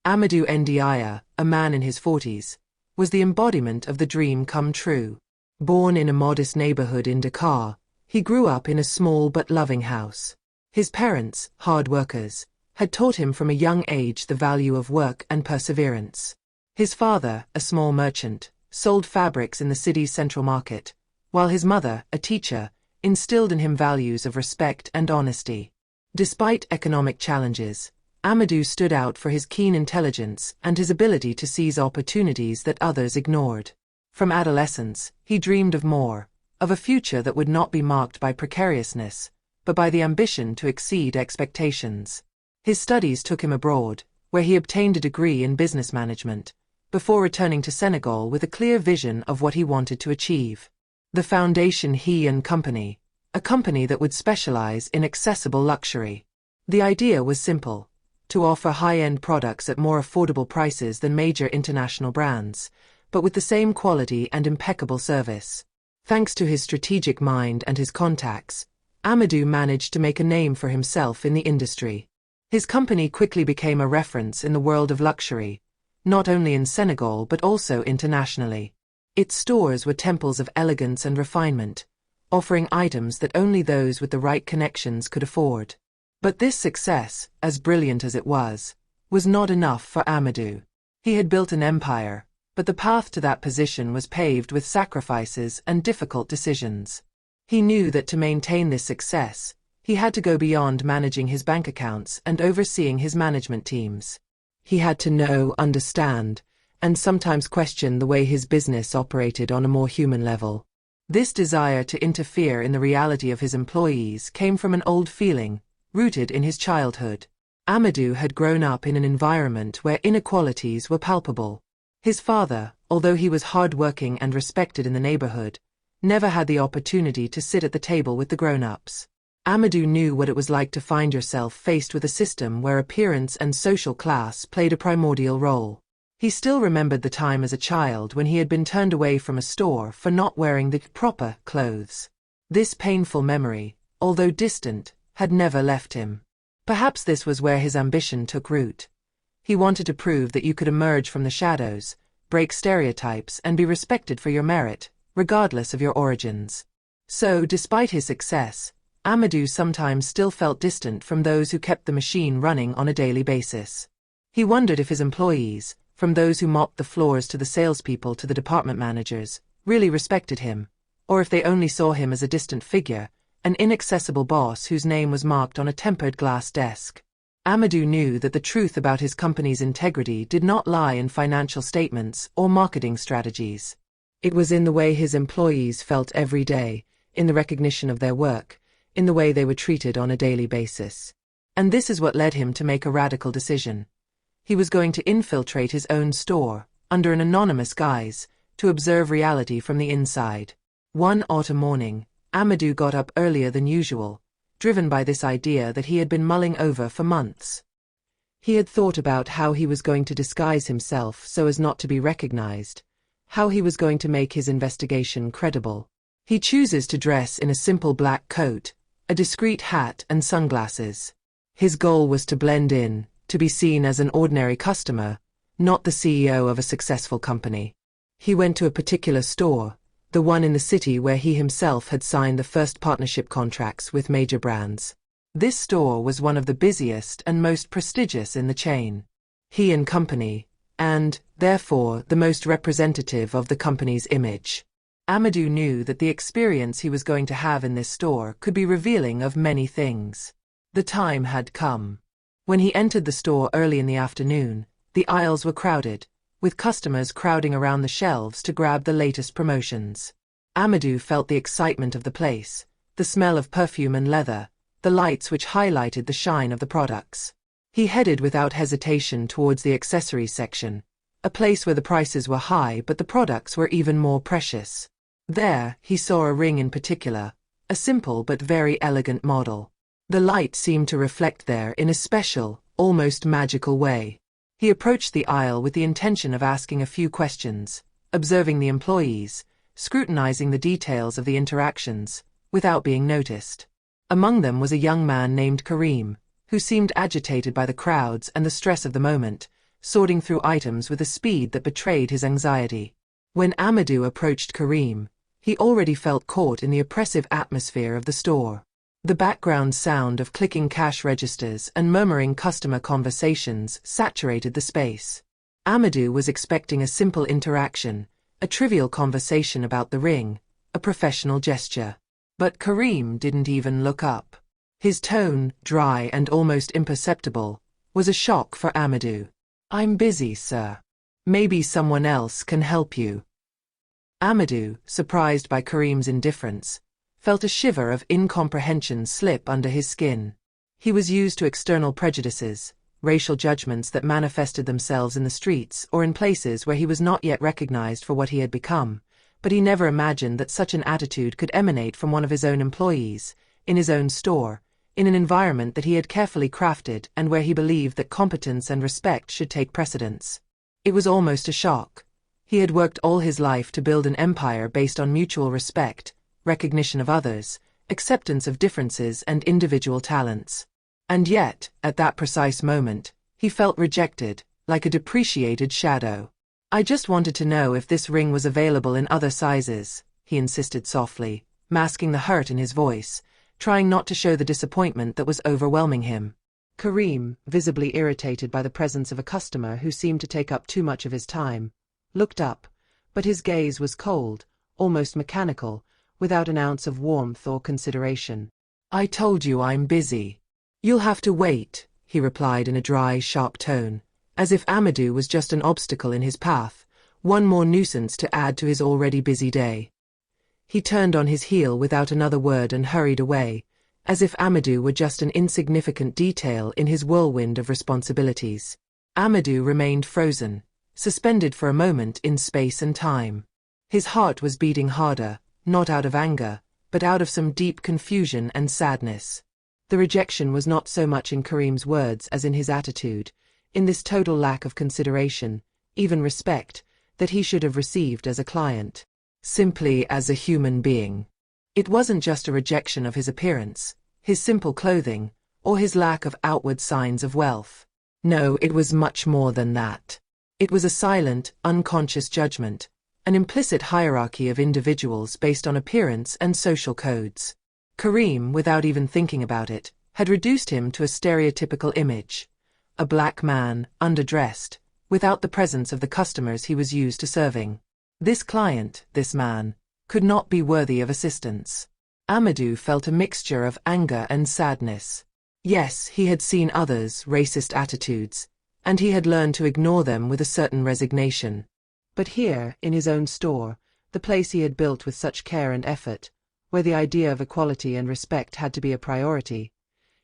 Amadou Ndiaye, a man in his 40s, was the embodiment of the dream come true. Born in a modest neighborhood in Dakar, he grew up in a small but loving house. His parents, hard workers, had taught him from a young age the value of work and perseverance. His father, a small merchant, sold fabrics in the city's central market, while his mother, a teacher, instilled in him values of respect and honesty. Despite economic challenges, Amadou stood out for his keen intelligence and his ability to seize opportunities that others ignored. From adolescence, he dreamed of more, of a future that would not be marked by precariousness, but by the ambition to exceed expectations. His studies took him abroad, where he obtained a degree in business management, before returning to Senegal with a clear vision of what he wanted to achieve. The foundation He & Company, a company that would specialize in accessible luxury. The idea was simple: to offer high-end products at more affordable prices than major international brands, but with the same quality and impeccable service. Thanks to his strategic mind and his contacts, Amadou managed to make a name for himself in the industry. His company quickly became a reference in the world of luxury, not only in Senegal but also internationally. Its stores were temples of elegance and refinement, offering items that only those with the right connections could afford. But this success, as brilliant as it was not enough for Amadou. He had built an empire, but the path to that position was paved with sacrifices and difficult decisions. He knew that to maintain this success, he had to go beyond managing his bank accounts and overseeing his management teams. He had to know, understand, and sometimes question the way his business operated on a more human level. This desire to interfere in the reality of his employees came from an old feeling, rooted in his childhood. Amadou had grown up in an environment where inequalities were palpable. His father, although he was hard-working and respected in the neighborhood, never had the opportunity to sit at the table with the grown-ups. Amadou knew what it was like to find yourself faced with a system where appearance and social class played a primordial role. He still remembered the time as a child when he had been turned away from a store for not wearing the proper clothes. This painful memory, although distant, had never left him. Perhaps this was where his ambition took root. He wanted to prove that you could emerge from the shadows, break stereotypes, and be respected for your merit, regardless of your origins. So, despite his success, Amadou sometimes still felt distant from those who kept the machine running on a daily basis. He wondered if his employees, from those who mopped the floors to the salespeople to the department managers, really respected him, or if they only saw him as a distant figure, an inaccessible boss whose name was marked on a tempered glass desk. Amadou knew that the truth about his company's integrity did not lie in financial statements or marketing strategies. It was in the way his employees felt every day, in the recognition of their work, in the way they were treated on a daily basis. And this is what led him to make a radical decision. He was going to infiltrate his own store, under an anonymous guise, to observe reality from the inside. One autumn morning, Amadou got up earlier than usual, driven by this idea that he had been mulling over for months. He had thought about how he was going to disguise himself so as not to be recognized, how he was going to make his investigation credible. He chooses to dress in a simple black coat, a discreet hat and sunglasses. His goal was to blend in, to be seen as an ordinary customer, not the CEO of a successful company. He went to a particular store, the one in the city where he himself had signed the first partnership contracts with major brands. This store was one of the busiest and most prestigious in the chain. He & Company, and, therefore, the most representative of the company's image. Amadou knew that the experience he was going to have in this store could be revealing of many things. The time had come. When he entered the store early in the afternoon, the aisles were crowded, with customers crowding around the shelves to grab the latest promotions. Amadou felt the excitement of the place, the smell of perfume and leather, the lights which highlighted the shine of the products. He headed without hesitation towards the accessories section, a place where the prices were high but the products were even more precious. There, he saw a ring in particular, a simple but very elegant model. The light seemed to reflect there in a special, almost magical way. He approached the aisle with the intention of asking a few questions, observing the employees, scrutinizing the details of the interactions, without being noticed. Among them was a young man named Karim, who seemed agitated by the crowds and the stress of the moment, sorting through items with a speed that betrayed his anxiety. When Amadou approached Karim, he already felt caught in the oppressive atmosphere of the store. The background sound of clicking cash registers and murmuring customer conversations saturated the space. Amadou was expecting a simple interaction, a trivial conversation about the ring, a professional gesture. But Karim didn't even look up. His tone, dry and almost imperceptible, was a shock for Amadou. "I'm busy, sir. Maybe someone else can help you." Amadou, surprised by Karim's indifference, felt a shiver of incomprehension slip under his skin. He was used to external prejudices, racial judgments that manifested themselves in the streets or in places where he was not yet recognized for what he had become, but he never imagined that such an attitude could emanate from one of his own employees, in his own store, in an environment that he had carefully crafted and where he believed that competence and respect should take precedence. It was almost a shock. He had worked all his life to build an empire based on mutual respect, recognition of others, acceptance of differences and individual talents. And yet, at that precise moment, he felt rejected, like a depreciated shadow. "I just wanted to know if this ring was available in other sizes," he insisted softly, masking the hurt in his voice, trying not to show the disappointment that was overwhelming him. Karim, visibly irritated by the presence of a customer who seemed to take up too much of his time, looked up, but his gaze was cold, almost mechanical, without an ounce of warmth or consideration. "I told you I'm busy. You'll have to wait," he replied in a dry, sharp tone, as if Amadou was just an obstacle in his path, one more nuisance to add to his already busy day. He turned on his heel without another word and hurried away, as if Amadou were just an insignificant detail in his whirlwind of responsibilities. Amadou remained frozen, suspended for a moment in space and time. His heart was beating harder, not out of anger, but out of some deep confusion and sadness. The rejection was not so much in Karim's words as in his attitude, in this total lack of consideration, even respect, that he should have received as a client. Simply as a human being. It wasn't just a rejection of his appearance, his simple clothing, or his lack of outward signs of wealth. No, it was much more than that. It was a silent, unconscious judgment, an implicit hierarchy of individuals based on appearance and social codes. Karim, without even thinking about it, had reduced him to a stereotypical image. A black man, underdressed, without the presence of the customers he was used to serving. This client, this man, could not be worthy of assistance. Amadou felt a mixture of anger and sadness. Yes, he had seen others' racist attitudes, and he had learned to ignore them with a certain resignation. But here, in his own store, the place he had built with such care and effort, where the idea of equality and respect had to be a priority,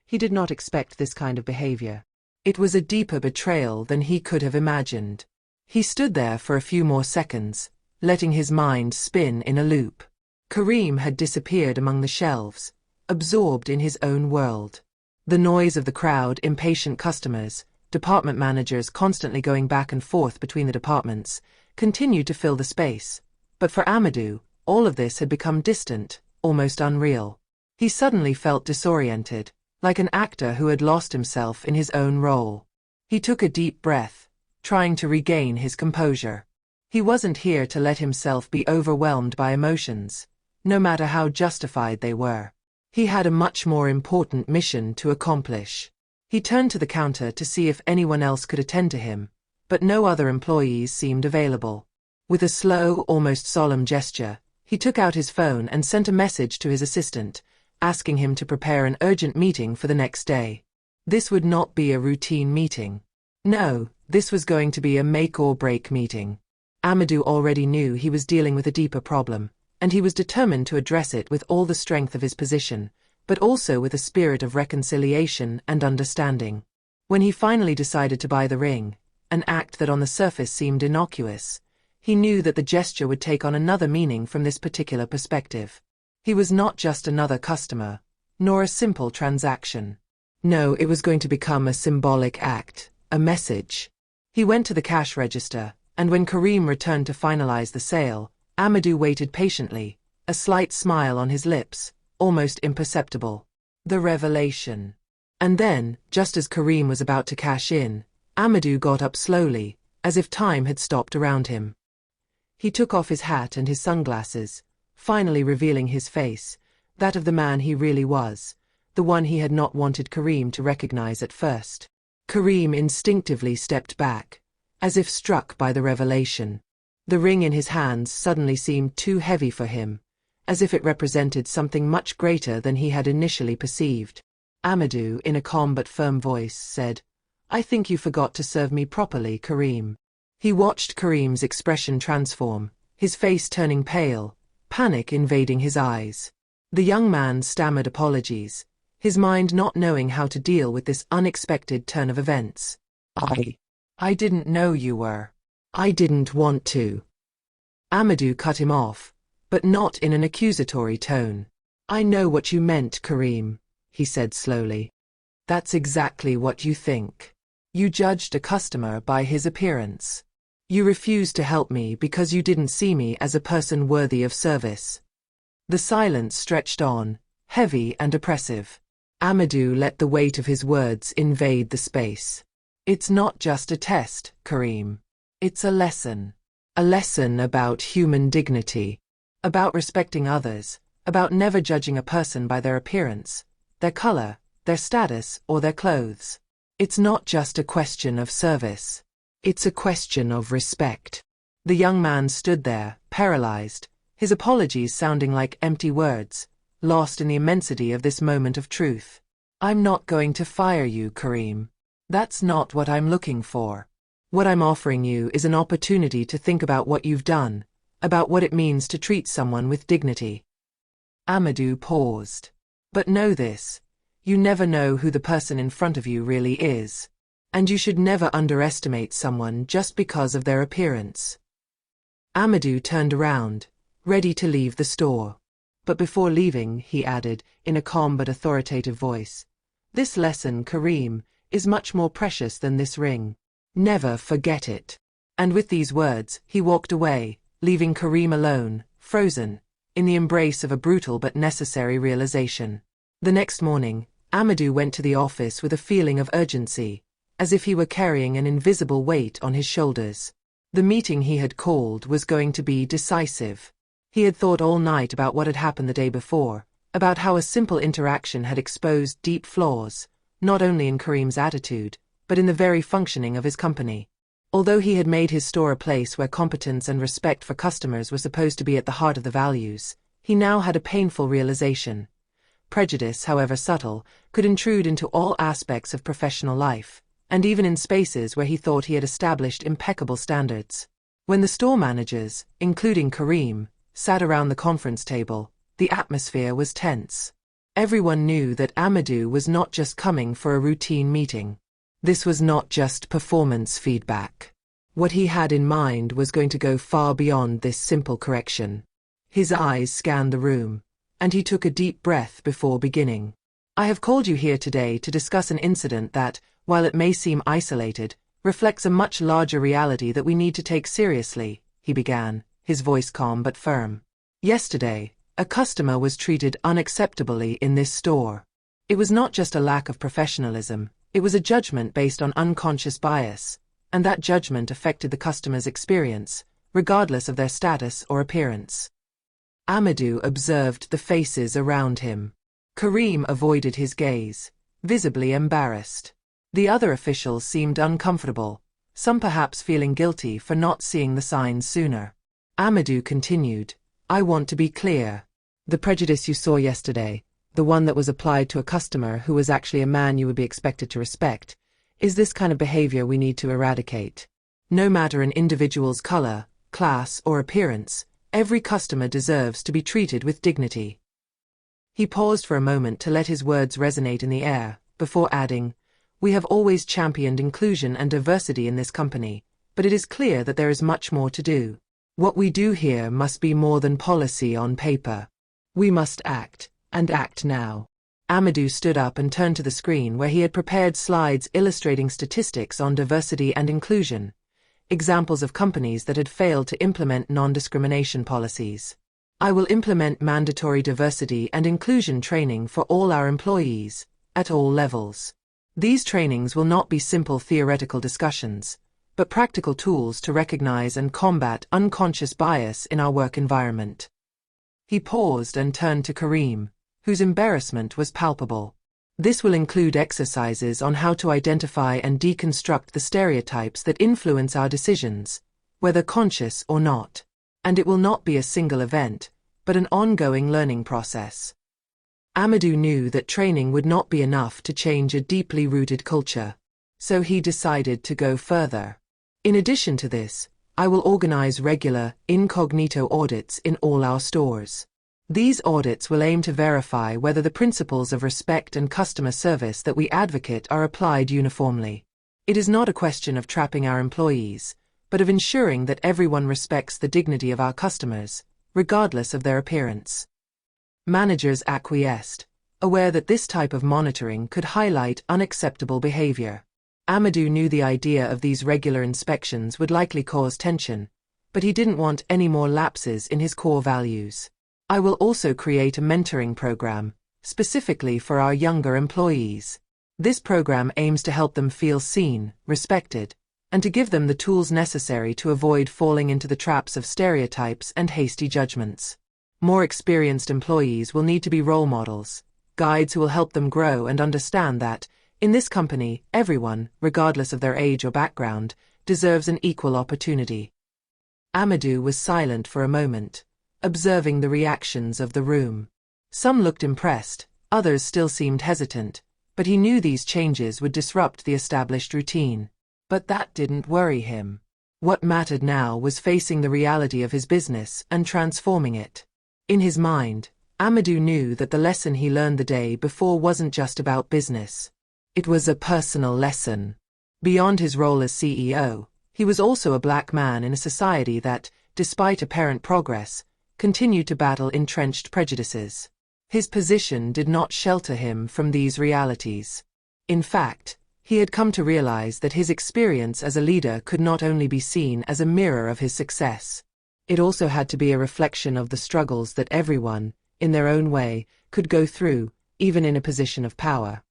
he did not expect this kind of behavior. It was a deeper betrayal than he could have imagined. He stood there for a few more seconds, letting his mind spin in a loop. Karim had disappeared among the shelves, absorbed in his own world. The noise of the crowd, impatient customers, department managers constantly going back and forth between the departments, continued to fill the space. But for Amadou, all of this had become distant, almost unreal. He suddenly felt disoriented, like an actor who had lost himself in his own role. He took a deep breath, trying to regain his composure. He wasn't here to let himself be overwhelmed by emotions, no matter how justified they were. He had a much more important mission to accomplish. He turned to the counter to see if anyone else could attend to him, but no other employees seemed available. With a slow, almost solemn gesture, he took out his phone and sent a message to his assistant, asking him to prepare an urgent meeting for the next day. This would not be a routine meeting. No, this was going to be a make-or-break meeting. Amadou already knew he was dealing with a deeper problem, and he was determined to address it with all the strength of his position, but also with a spirit of reconciliation and understanding. When he finally decided to buy the ring, an act that on the surface seemed innocuous, he knew that the gesture would take on another meaning from this particular perspective. He was not just another customer, nor a simple transaction. No, it was going to become a symbolic act, a message. He went to the cash register, and when Karim returned to finalize the sale, Amadou waited patiently, a slight smile on his lips, almost imperceptible. The revelation. And then, just as Karim was about to cash in, Amadou got up slowly, as if time had stopped around him. He took off his hat and his sunglasses, finally revealing his face, that of the man he really was, the one he had not wanted Karim to recognize at first. Karim instinctively stepped back, as if struck by the revelation. The ring in his hands suddenly seemed too heavy for him, as if it represented something much greater than he had initially perceived. Amadou, in a calm but firm voice, said, "I think you forgot to serve me properly, Karim." He watched Karim's expression transform, his face turning pale, panic invading his eyes. The young man stammered apologies, his mind not knowing how to deal with this unexpected turn of events. I didn't know you were. I didn't want to." Amadou cut him off, but not in an accusatory tone. "I know what you meant, Karim," he said slowly. "That's exactly what you think. You judged a customer by his appearance. You refused to help me because you didn't see me as a person worthy of service." The silence stretched on, heavy and oppressive. Amadou let the weight of his words invade the space. "It's not just a test, Karim. It's a lesson. A lesson about human dignity, about respecting others, about never judging a person by their appearance, their color, their status, or their clothes. It's not just a question of service. It's a question of respect." The young man stood there, paralyzed, his apologies sounding like empty words, lost in the immensity of this moment of truth. "I'm not going to fire you, Karim. That's not what I'm looking for. What I'm offering you is an opportunity to think about what you've done, about what it means to treat someone with dignity." Amadou paused. "But know this, you never know who the person in front of you really is, and you should never underestimate someone just because of their appearance." Amadou turned around, ready to leave the store. But before leaving, he added, in a calm but authoritative voice, "This lesson, Karim, is much more precious than this ring. Never forget it." And with these words, he walked away, leaving Karim alone, frozen, in the embrace of a brutal but necessary realization. The next morning, Amadou went to the office with a feeling of urgency, as if he were carrying an invisible weight on his shoulders. The meeting he had called was going to be decisive. He had thought all night about what had happened the day before, about how a simple interaction had exposed deep flaws, not only in Karim's attitude, but in the very functioning of his company. Although he had made his store a place where competence and respect for customers were supposed to be at the heart of the values, he now had a painful realization. Prejudice, however subtle, could intrude into all aspects of professional life, and even in spaces where he thought he had established impeccable standards. When the store managers, including Karim, sat around the conference table, the atmosphere was tense. Everyone knew that Amadou was not just coming for a routine meeting. This was not just performance feedback. What he had in mind was going to go far beyond this simple correction. His eyes scanned the room, and he took a deep breath before beginning. "I have called you here today to discuss an incident that, while it may seem isolated, reflects a much larger reality that we need to take seriously," he began, his voice calm but firm. "Yesterday, a customer was treated unacceptably in this store. It was not just a lack of professionalism, it was a judgment based on unconscious bias, and that judgment affected the customer's experience, regardless of their status or appearance." Amadou observed the faces around him. Karim avoided his gaze, visibly embarrassed. The other officials seemed uncomfortable, some perhaps feeling guilty for not seeing the signs sooner. Amadou continued, "I want to be clear. The prejudice you saw yesterday, the one that was applied to a customer who was actually a man you would be expected to respect, is this kind of behavior we need to eradicate. No matter an individual's color, class, or appearance, every customer deserves to be treated with dignity." He paused for a moment to let his words resonate in the air, before adding, "We have always championed inclusion and diversity in this company, but it is clear that there is much more to do. What we do here must be more than policy on paper. We must act, and act now." Amadou stood up and turned to the screen where he had prepared slides illustrating statistics on diversity and inclusion, examples of companies that had failed to implement non-discrimination policies. "I will implement mandatory diversity and inclusion training for all our employees, at all levels. These trainings will not be simple theoretical discussions, but practical tools to recognize and combat unconscious bias in our work environment. He paused and turned to Kareem, whose embarrassment was palpable. This will include exercises on how to identify and deconstruct the stereotypes that influence our decisions, whether conscious or not. And it will not be a single event, but an ongoing learning process. Amadou knew that training would not be enough to change a deeply rooted culture, so he decided to go further. In addition to this, I will organize regular, incognito audits in all our stores. These audits will aim to verify whether the principles of respect and customer service that we advocate are applied uniformly. It is not a question of trapping our employees, but of ensuring that everyone respects the dignity of our customers, regardless of their appearance. Managers acquiesced, aware that this type of monitoring could highlight unacceptable behavior. Amadou knew the idea of these regular inspections would likely cause tension, but he didn't want any more lapses in his core values. I will also create a mentoring program, specifically for our younger employees. This program aims to help them feel seen, respected, and to give them the tools necessary to avoid falling into the traps of stereotypes and hasty judgments. More experienced employees will need to be role models, guides who will help them grow and understand that, in this company, everyone, regardless of their age or background, deserves an equal opportunity. Amadou was silent for a moment, observing the reactions of the room. Some looked impressed, others still seemed hesitant, but he knew these changes would disrupt the established routine. But that didn't worry him. What mattered now was facing the reality of his business and transforming it. In his mind, Amadou knew that the lesson he learned the day before wasn't just about business. It was a personal lesson. Beyond his role as CEO, he was also a black man in a society that, despite apparent progress, continued to battle entrenched prejudices. His position did not shelter him from these realities. In fact, he had come to realize that his experience as a leader could not only be seen as a mirror of his success. It also had to be a reflection of the struggles that everyone, in their own way, could go through, even in a position of power.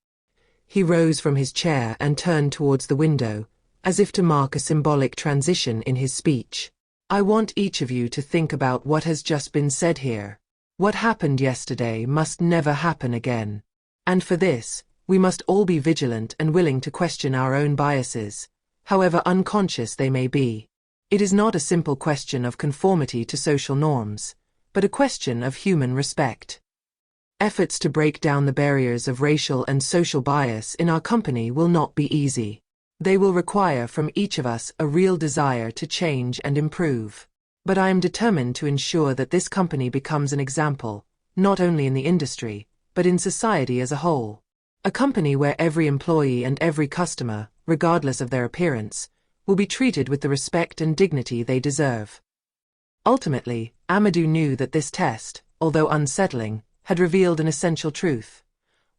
He rose from his chair and turned towards the window, as if to mark a symbolic transition in his speech. I want each of you to think about what has just been said here. What happened yesterday must never happen again. And for this, we must all be vigilant and willing to question our own biases, however unconscious they may be. It is not a simple question of conformity to social norms, but a question of human respect. Efforts to break down the barriers of racial and social bias in our company will not be easy. They will require from each of us a real desire to change and improve. But I am determined to ensure that this company becomes an example, not only in the industry, but in society as a whole. A company where every employee and every customer, regardless of their appearance, will be treated with the respect and dignity they deserve. Ultimately, Amadou knew that this test, although unsettling, had revealed an essential truth.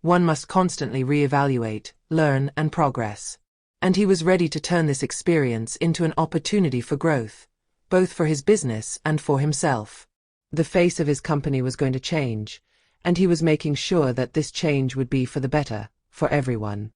One must constantly reevaluate, learn, and progress. And he was ready to turn this experience into an opportunity for growth, both for his business and for himself. The face of his company was going to change, and he was making sure that this change would be for the better, for everyone.